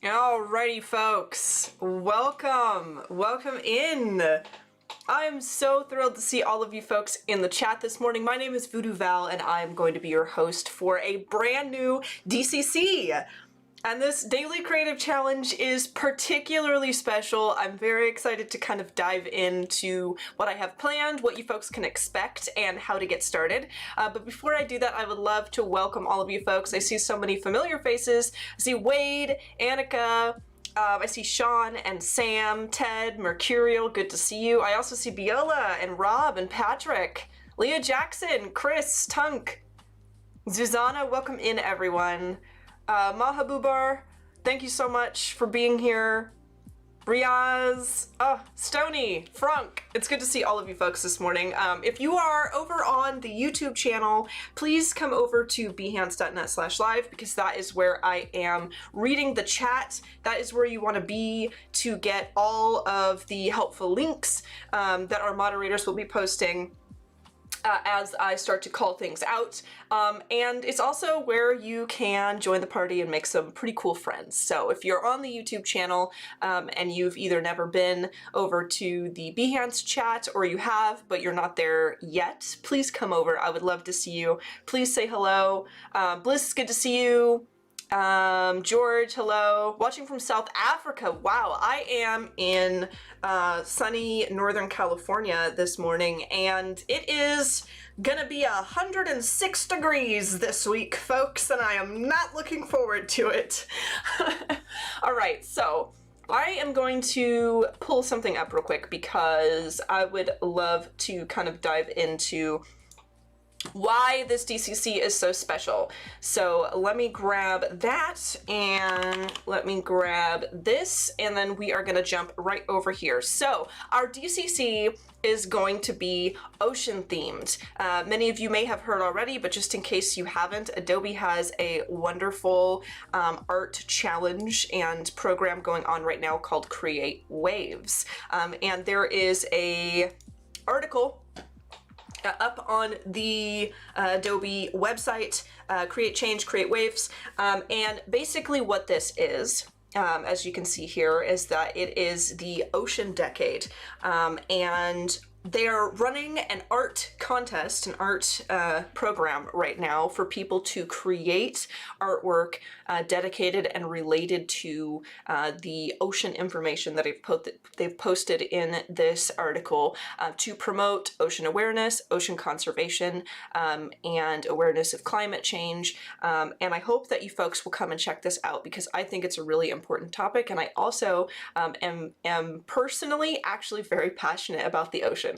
Alrighty, folks, welcome in. I'm so thrilled to see all of you folks in the chat this morning. My name is Voodoo Val, and I'm going to be your host for a brand new DCC. And this daily creative challenge is particularly special. I'm very excited to kind of dive into what I have planned, what you folks can expect, and how to get started. But before I do that, I would love to welcome all of you folks. I see so many familiar faces. I see Wade, Annika, I see Sean and Sam, Ted, Mercurial, good to see you. I also see Biola and Rob and Patrick, Leah Jackson, Chris, Tunk, Zuzana, welcome in everyone. Mahabubar, thank you so much for being here. Riaz, Stony, Frank, it's good to see all of you folks this morning. If you are over on the YouTube channel, please come over to behance.net/live because that is where I am reading the chat. That is where you want to be to get all of the helpful links that our moderators will be posting as I start to call things out. And it's also where you can join the party and make some pretty cool friends. So if you're on the YouTube channel and you've either never been over to the Behance chat or you have, but you're not there yet, please come over. I would love to see you. Please say hello. Bliss, good to see you. George, hello. Watching from South Africa. Wow, I am in sunny Northern California this morning, and it is gonna be 106 degrees this week, folks, and I am not looking forward to it. All right, so I am going to pull something up real quick because I would love to kind of dive into why this DCC is so special. So let me grab that and let me grab this, and then we are going to jump right over here. So our DCC is going to be ocean themed. Many of you may have heard already, but just in case you haven't, Adobe has a wonderful art challenge and program going on right now called Create Waves. And there is a article up on the Adobe website, Create Change, Create Waves, and basically what this is, as you can see here, is that it is the ocean decade, and they're running an art contest, an art program right now for people to create artwork dedicated and related to the ocean information that they've posted in this article to promote ocean awareness, ocean conservation, and awareness of climate change. And I hope that you folks will come and check this out because I think it's a really important topic, and I also am personally actually very passionate about the ocean.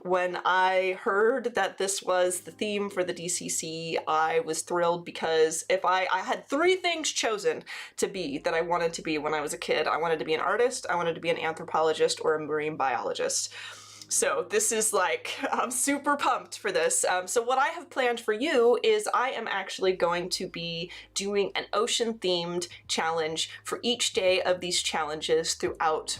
When I heard that this was the theme for the DCC, I was thrilled because if I had three things chosen to be that I wanted to be when I was a kid. I wanted to be an artist, I wanted to be an anthropologist, or a marine biologist. So this is like, I'm super pumped for this. So what I have planned for you is I am actually going to be doing an ocean themed challenge for each day of these challenges throughout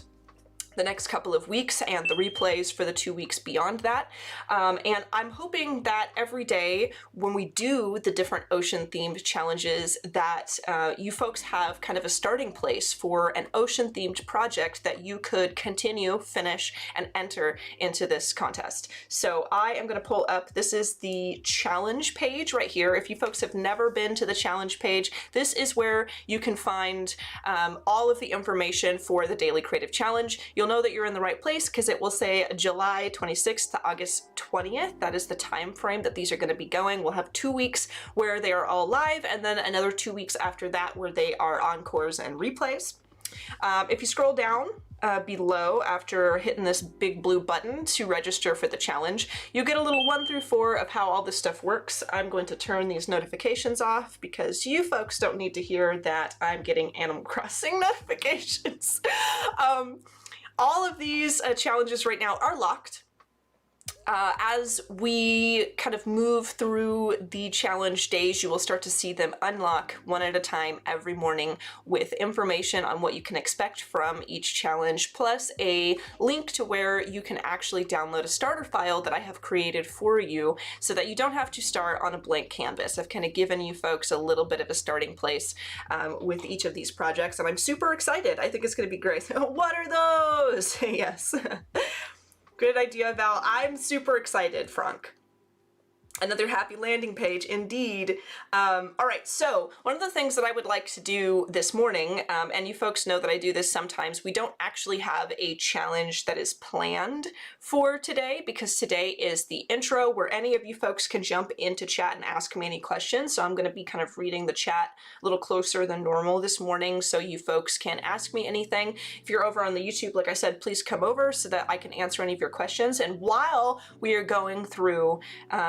the next couple of weeks and the replays for the 2 weeks beyond that. And I'm hoping that every day when we do the different ocean themed challenges that you folks have kind of a starting place for an ocean themed project that you could continue, finish, and enter into this contest. So I am gonna pull up, this is the challenge page right here. If you folks have never been to the challenge page, this is where you can find all of the information for the Daily Creative Challenge. You'll know that you're in the right place because it will say July 26th to August 20th. That is the time frame that these are going to be going. We'll have 2 weeks where they are all live, and then another 2 weeks after that where they are encores and replays. If you scroll down below after hitting this big blue button to register for the challenge, you get a little 1 through 4 of how all this stuff works. I'm going to turn these notifications off because you folks don't need to hear that I'm getting Animal Crossing notifications. All of these challenges right now are locked. As we kind of move through the challenge days, you will start to see them unlock one at a time every morning with information on what you can expect from each challenge, plus a link to where you can actually download a starter file that I have created for you so that you don't have to start on a blank canvas. I've kind of given you folks a little bit of a starting place with each of these projects, and I'm super excited. I think it's going to be great. What are those? Yes. Good idea, Val. I'm super excited, Frank. Another happy landing page, indeed. All right, so one of the things that I would like to do this morning, and you folks know that I do this sometimes, we don't actually have a challenge that is planned for today because today is the intro where any of you folks can jump into chat and ask me any questions. So I'm going to be kind of reading the chat a little closer than normal this morning so you folks can ask me anything. If you're over on the YouTube, like I said, please come over so that I can answer any of your questions. And while we are going through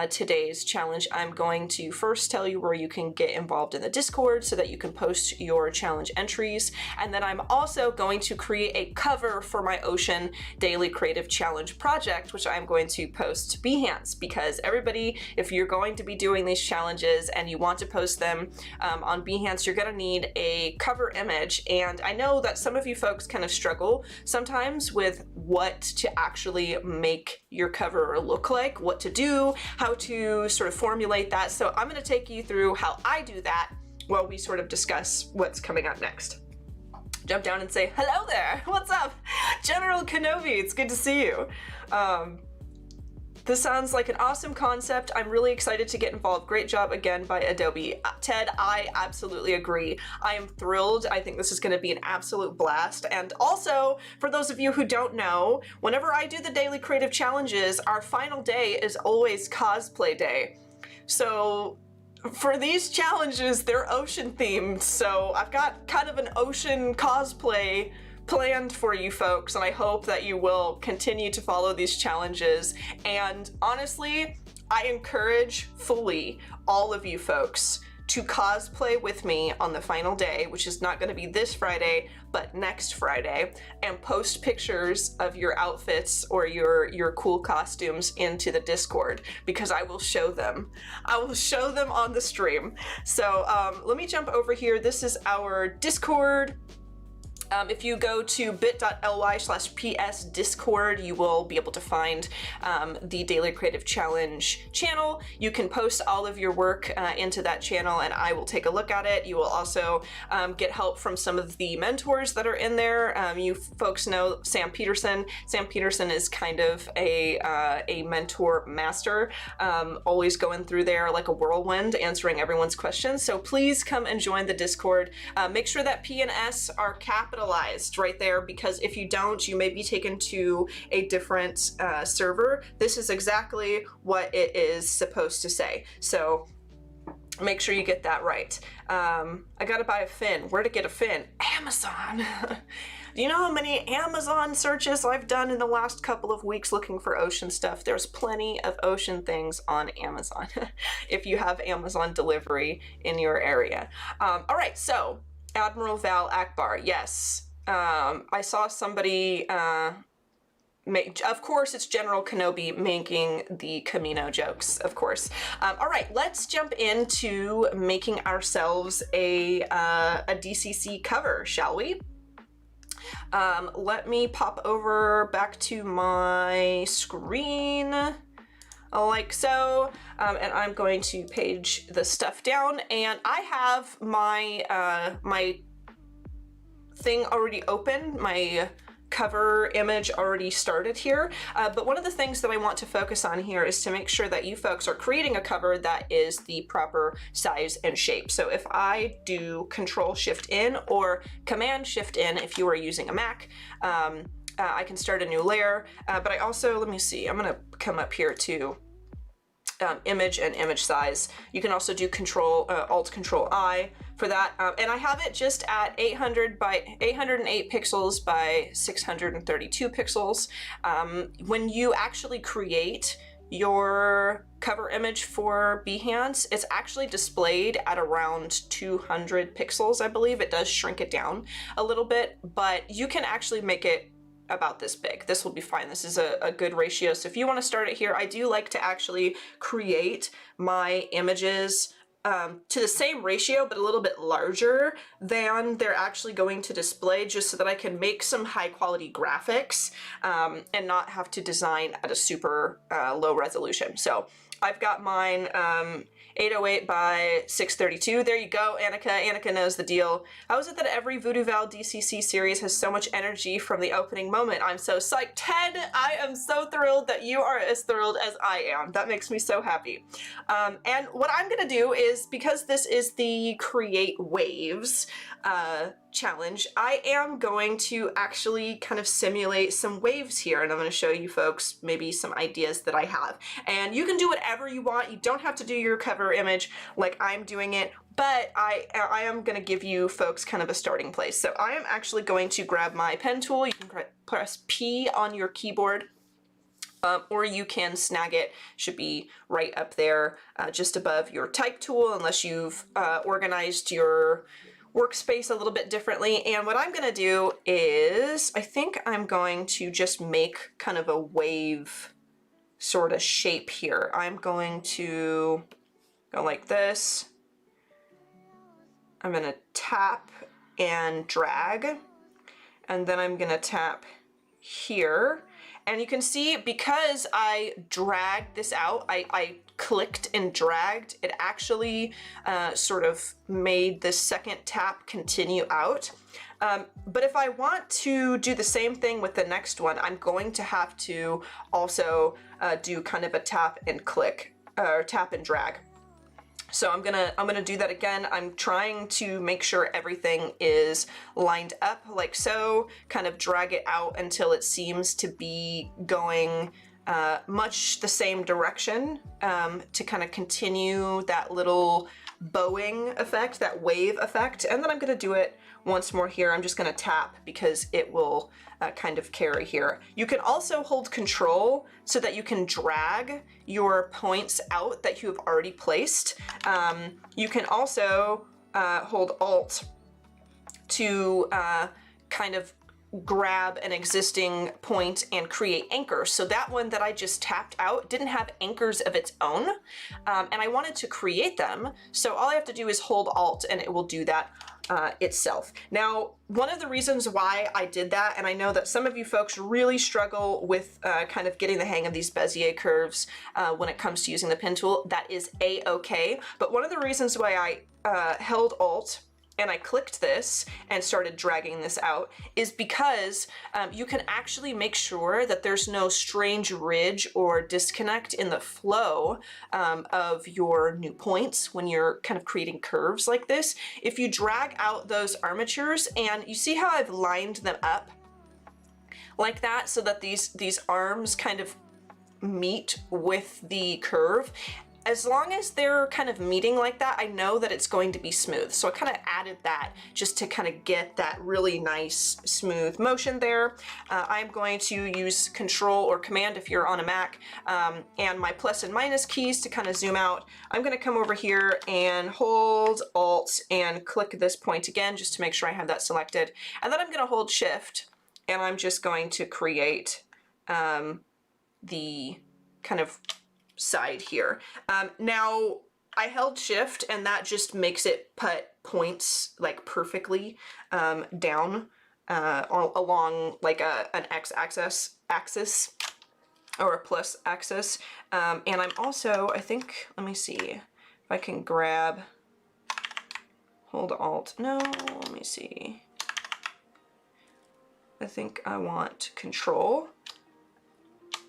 today's challenge, I'm going to first tell you where you can get involved in the Discord so that you can post your challenge entries. And then I'm also going to create a cover for my Ocean Daily Creative Challenge project, which I'm going to post to Behance, because everybody, if you're going to be doing these challenges and you want to post them on Behance, you're going to need a cover image. And I know that some of you folks kind of struggle sometimes with what to actually make your cover look like, what to do, how to sort of formulate that. So I'm going to take you through how I do that while we sort of discuss what's coming up next. Jump down and say, hello there, what's up? General Kenobi, it's good to see you. This sounds like an awesome concept. I'm really excited to get involved. Great job again by Adobe. Ted, I absolutely agree. I am thrilled. I think this is going to be an absolute blast. And also, for those of you who don't know, whenever I do the daily creative challenges, our final day is always cosplay day. So for these challenges, they're ocean themed. So I've got kind of an ocean cosplay planned for you folks, and I hope that you will continue to follow these challenges. And honestly, I encourage fully all of you folks to cosplay with me on the final day, which is not going to be this Friday, but next Friday, and post pictures of your outfits or your cool costumes into the Discord, because I will show them. I will show them on the stream. So let me jump over here. This is our Discord. If you go to bit.ly/PS Discord, you will be able to find the Daily Creative Challenge channel. You can post all of your work into that channel and I will take a look at it. You will also get help from some of the mentors that are in there. You folks know Sam Peterson. Sam Peterson is kind of a mentor master, always going through there like a whirlwind, answering everyone's questions. So please come and join the Discord. Make sure that P and S are capitalized right there, because if you don't, you may be taken to a different server. This is exactly what it is supposed to say. So make sure you get that right. I gotta buy a fin. Where to get a fin? Amazon. Do you know how many Amazon searches I've done in the last couple of weeks looking for ocean stuff? There's plenty of ocean things on Amazon if you have Amazon delivery in your area. All right, so Admiral Val Akbar, yes. I saw somebody of course, it's General Kenobi making the Camino jokes, of course. All right, let's jump into making ourselves a DCC cover, shall we? Let me pop over back to my screen like so, and I'm going to page the stuff down, and I have my my thing already open, my cover image already started here, but one of the things that I want to focus on here is to make sure that you folks are creating a cover that is the proper size and shape. So if I do Control-Shift-In or Command-Shift-In if you are using a Mac, I can start a new layer, but I also, let me see, I'm gonna come up here to image and image size. You can also do Alt-Control-I for that, and I have it just at 808 pixels by 632 pixels. When you actually create your cover image for Behance, it's actually displayed at around 200 pixels, I believe. It does shrink it down a little bit, but you can actually make it about this big. This will be fine. This is a good ratio. So if you want to start it here, I do like to actually create my images to the same ratio, but a little bit larger than they're actually going to display, just so that I can make some high quality graphics and not have to design at a super low resolution. So I've got mine 808 by 632. There you go, Annika. Annika knows the deal. How is it that every Voodoo Val DCC series has so much energy from the opening moment? I'm so psyched. Ted, I am so thrilled that you are as thrilled as I am. That makes me so happy. And what I'm gonna do is, because this is the Create Waves challenge, I am going to actually kind of simulate some waves here, and I'm going to show you folks maybe some ideas that I have. And you can do whatever you want. You don't have to do your cover image like I'm doing it, but I am going to give you folks kind of a starting place. So I am actually going to grab my pen tool. You can press P on your keyboard, or you can snag it. Should be right up there just above your type tool, unless you've organized your workspace a little bit differently. And what I'm gonna do is, I think I'm going to just make kind of a wave sort of shape here. I'm going to go like this. I'm gonna tap and drag, and then I'm gonna tap here. And you can see, because I dragged this out, I clicked and dragged, it actually sort of made this second tap continue out. But if I want to do the same thing with the next one, I'm going to have to also do kind of a tap and click, or tap and drag. So I'm gonna do that again. I'm trying to make sure everything is lined up like so, kind of drag it out until it seems to be going much the same direction, to kind of continue that little bowing effect, that wave effect. And then I'm gonna do it once more here. I'm just gonna tap because it will kind of carry here. You can also hold Control so that you can drag your points out that you have already placed. You can also hold Alt to kind of grab an existing point and create anchors. So that one that I just tapped out didn't have anchors of its own, and I wanted to create them. So all I have to do is hold Alt and it will do that itself. Now, one of the reasons why I did that, and I know that some of you folks really struggle with kind of getting the hang of these Bezier curves when it comes to using the pen tool, that is a-okay. But one of the reasons why I held Alt and I clicked this and started dragging this out is because you can actually make sure that there's no strange ridge or disconnect in the flow of your new points when you're kind of creating curves like this. If you drag out those armatures, and you see how I've lined them up like that so that these arms kind of meet with the curve, as long as they're kind of meeting like that, I know that it's going to be smooth. So I kind of added that just to kind of get that really nice smooth motion there. I'm going to use Control or Command if you're on a Mac, and my plus and minus keys to kind of zoom out. I'm going to come over here and hold Alt and click this point again just to make sure I have that selected. And then I'm going to hold Shift, and I'm just going to create the kind of side here. Now I held Shift, and that just makes it put points like perfectly down along like an x-axis or a plus axis. And I'm also, I think, let me see if I can grab, hold Alt, no, let me see. I think I want Control.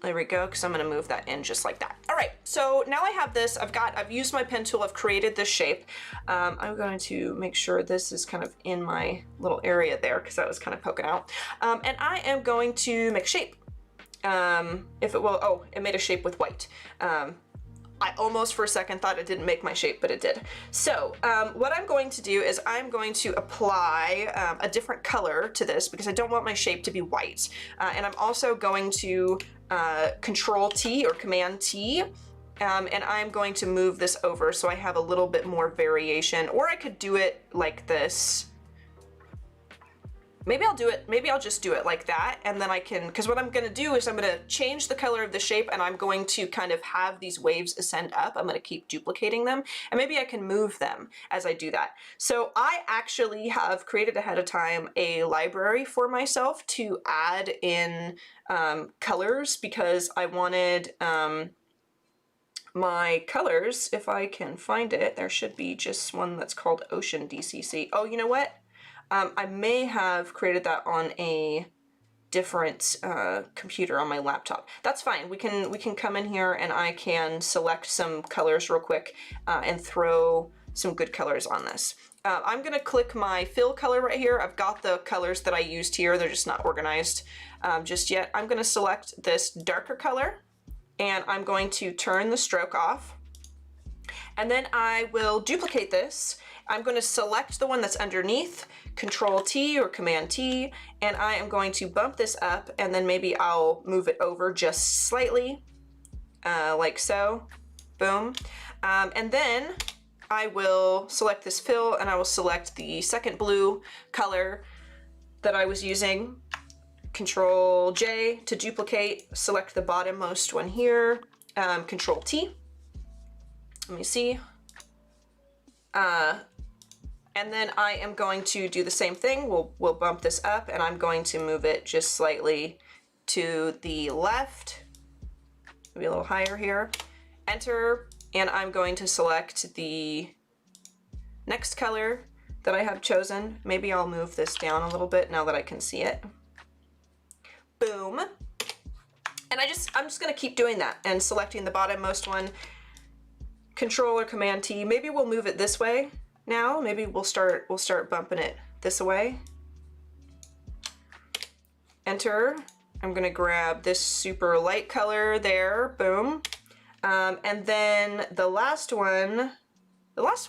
There we go, because I'm going to move that in just like that. All right, so now I have this. I've used my pen tool. I've created this shape. I'm going to make sure this is kind of in my little area there because that was kind of poking out. And I am going to make a shape. If it will, oh, it made a shape with white. I almost for a second thought it didn't make my shape, but it did. So what I'm going to do is I'm going to apply a different color to this because I don't want my shape to be white. And I'm also going to Control T or Command T, and I'm going to move this over so I have a little bit more variation, or I could do it like this. maybe I'll do it, maybe I'll just do it like that, and then I can, because what I'm gonna do is I'm gonna change the color of the shape, and I'm going to kind of have these waves ascend up. I'm gonna keep duplicating them, and maybe I can move them as I do that. So I actually have created ahead of time a library for myself to add in colors, because I wanted my colors, if I can find it, there should be just one that's called Ocean DCC. Oh, you know what? I may have created that on a different computer on my laptop. That's fine. We can come in here and I can select some colors real quick and throw some good colors on this. I'm gonna click my fill color right here. I've got the colors that I used here. They're just not organized just yet. I'm gonna select this darker color, and I'm going to turn the stroke off. And then I will duplicate this. I'm going to select the one that's underneath, Control T or Command T, and I am going to bump this up, and then maybe I'll move it over just slightly, like so. Boom. And then I will select this fill, and I will select the second blue color that I was using. Control J to duplicate, select the bottommost one here, Control T. Let me see. And then I am going to do the same thing. We'll bump this up, and I'm going to move it just slightly to the left, maybe a little higher here. Enter, and I'm going to select the next color that I have chosen. Maybe I'll move this down a little bit now that I can see it. Boom. And I'm just gonna keep doing that and selecting the bottommost one, Control or Command T. Maybe we'll move it this way now. Maybe we'll start bumping it this way. Enter. I'm gonna grab this super light color there. Boom. And then the last one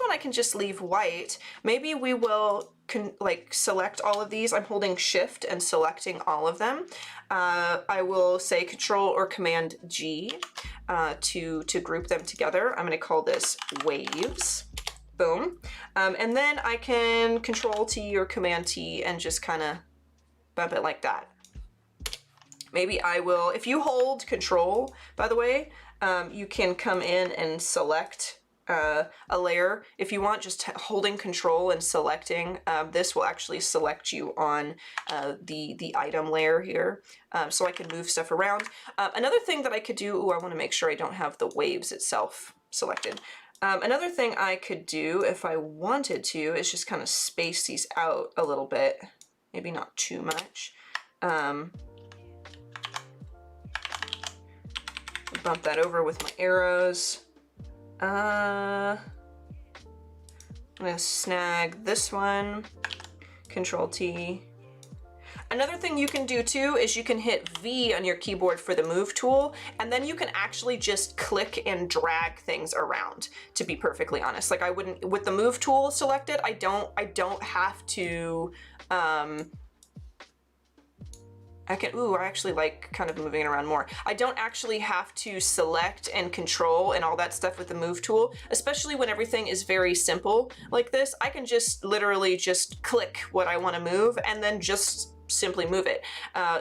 I can just leave white. Maybe we will like select all of these. I'm holding Shift and selecting all of them. I will say Control or Command G to group them together. I'm going to call this waves. Boom. And then I can Control T or Command T and just kind of bump it like that. Maybe I will, if you hold Control, by the way, you can come in and select a layer. If you want, just holding Control and selecting, this will actually select you on the item layer here, so I can move stuff around. Another thing that I could do, I want to make sure I don't have the waves itself selected. Another thing I could do if I wanted to is just kind of space these out a little bit, maybe not too much. Bump that over with my arrows. I'm gonna snag this one, Control T. Another thing you can do too is you can hit V on your keyboard for the move tool, and then you can actually just click and drag things around, to be perfectly honest. Like I wouldn't, with the move tool selected, I don't have to, I actually like kind of moving it around more. I don't actually have to select and control and all that stuff with the move tool, especially when everything is very simple like this. I can just literally just click what I want to move and then just simply move it.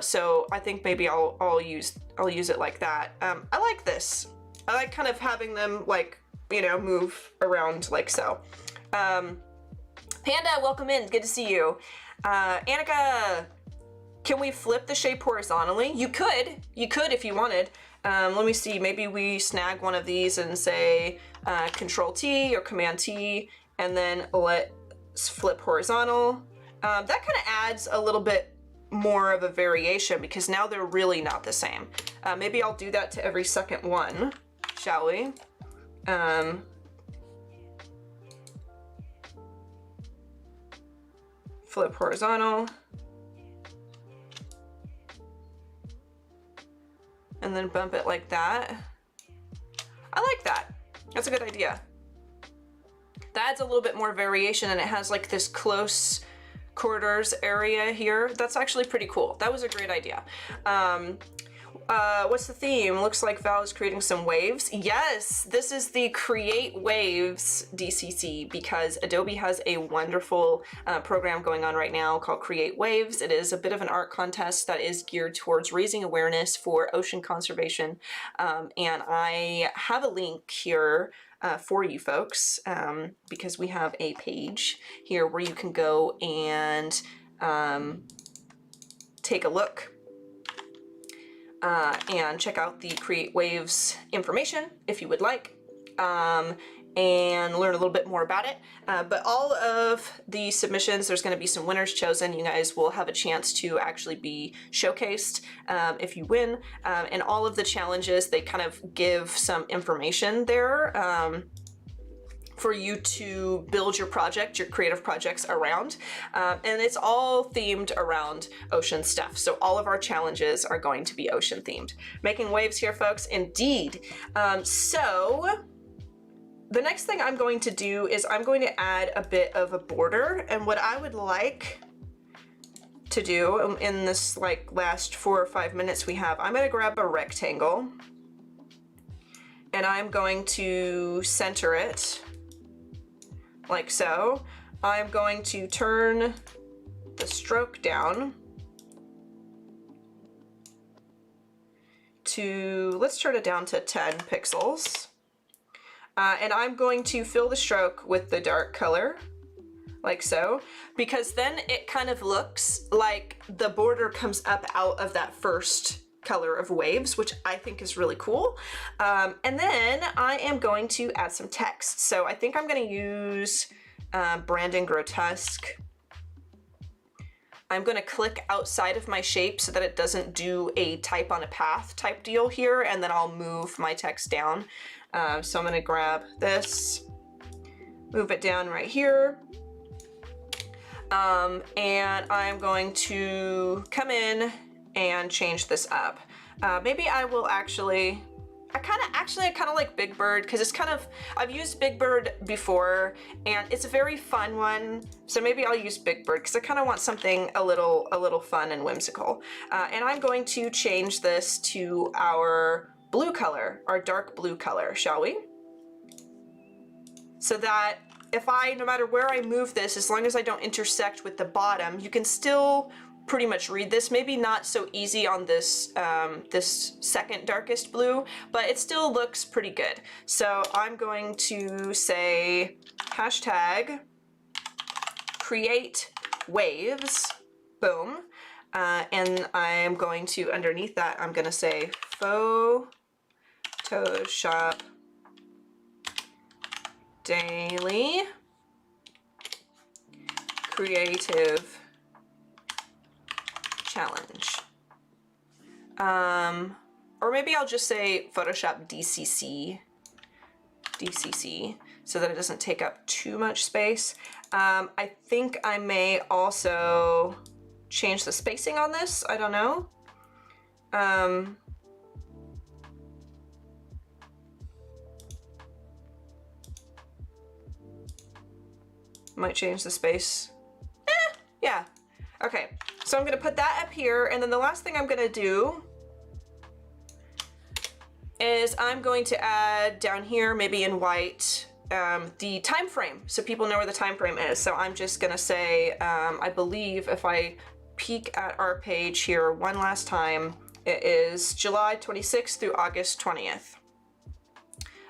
So I think maybe I'll use it like that. I like this. I like kind of having them like, you know, move around like so. Panda, welcome in. Good to see you. Annika, can we flip the shape horizontally? You could if you wanted. Let me see, maybe we snag one of these and say Control T or Command T, and then let's flip horizontal. That kind of adds a little bit more of a variation because now they're really not the same. Maybe I'll do that to every second one, shall we? Flip horizontal. And then bump it like that. I like that. That's a good idea. That adds a little bit more variation, and it has like this close quarters area here. That's actually pretty cool. That was a great idea. What's the theme? Looks like Val is creating some waves. Yes, this is the Create Waves DCC because Adobe has a wonderful program going on right now called Create Waves. It is a bit of an art contest that is geared towards raising awareness for ocean conservation. And I have a link here for you folks because we have a page here where you can go and take a look and check out the Create Waves information if you would like, and learn a little bit more about it. But all of the submissions, there's going to be some winners chosen. You guys will have a chance to actually be showcased if you win. And all of the challenges, they kind of give some information there for you to build your project, your creative projects around. And it's all themed around ocean stuff. So all of our challenges are going to be ocean themed. Making waves here, folks, indeed. So the next thing I'm going to do is I'm going to add a bit of a border. And what I would like to do in this like last 4 or 5 minutes we have, I'm gonna grab a rectangle and I'm going to center it like so. I'm going to turn the stroke down to, let's turn it down to 10 pixels. And I'm going to fill the stroke with the dark color, like so, because then it kind of looks like the border comes up out of that first color of waves, which I think is really cool. And then I am going to add some text. So I think I'm going to use Brandon Grotesque. I'm going to click outside of my shape so that it doesn't do a type on a path type deal here, and then I'll move my text down. So I'm going to grab this, move it down right here, and I'm going to come in and change this up. Maybe I will actually, I kind of like Big Bird because it's kind of, I've used Big Bird before and it's a very fun one. So maybe I'll use Big Bird because I kind of want something a little fun and whimsical. And I'm going to change this to our blue color, our dark blue color, shall we? So that if I, no matter where I move this, as long as I don't intersect with the bottom, you can still pretty much read this. Maybe not so easy on this this second darkest blue, but it still looks pretty good. So I'm going to say hashtag create waves, boom. And I'm going to, underneath that, I'm gonna say Photoshop daily creative challenge. Or maybe I'll just say Photoshop DCC, so that it doesn't take up too much space. I think I may also change the spacing on this. I don't know. Might change the space. Yeah. Okay, so I'm gonna put that up here, and then the last thing I'm gonna do is I'm going to add down here, maybe in white, the time frame, so people know where the time frame is. So I'm just gonna say, I believe if I peek at our page here one last time, it is July 26th through August 20th.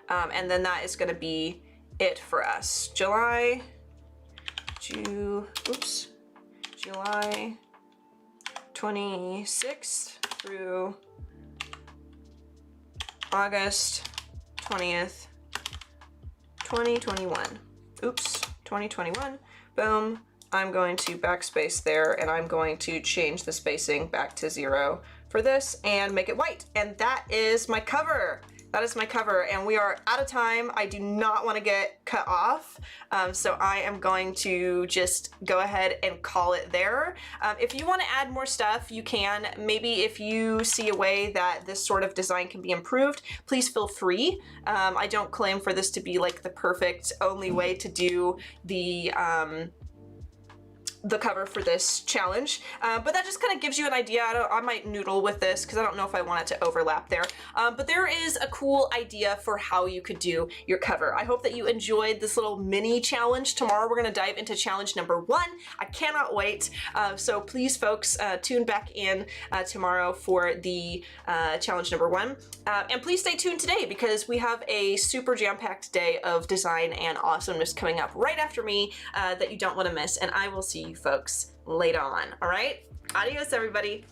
And then that is gonna be it for us. July 26th through August 20th, 2021. Oops, 2021. Boom. I'm going to backspace there, and I'm going to change the spacing back to 0 for this and make it white. And that is my cover. That is my cover, and we are out of time. I do not want to get cut off, so I am going to just go ahead and call it there. If you want to add more stuff, you can. Maybe if you see a way that this sort of design can be improved, please feel free. I don't claim for this to be like the perfect only way to do the the cover for this challenge, but that just kind of gives you an idea. I might noodle with this because I don't know if I want it to overlap there, but there is a cool idea for how you could do your cover. I hope that you enjoyed this little mini challenge. Tomorrow we're going to dive into challenge number 1. I cannot wait, so please folks tune back in tomorrow for the challenge number 1, and please stay tuned today because we have a super jam-packed day of design and awesomeness coming up right after me that you don't want to miss, and I will see you folks later on. All right, adios everybody.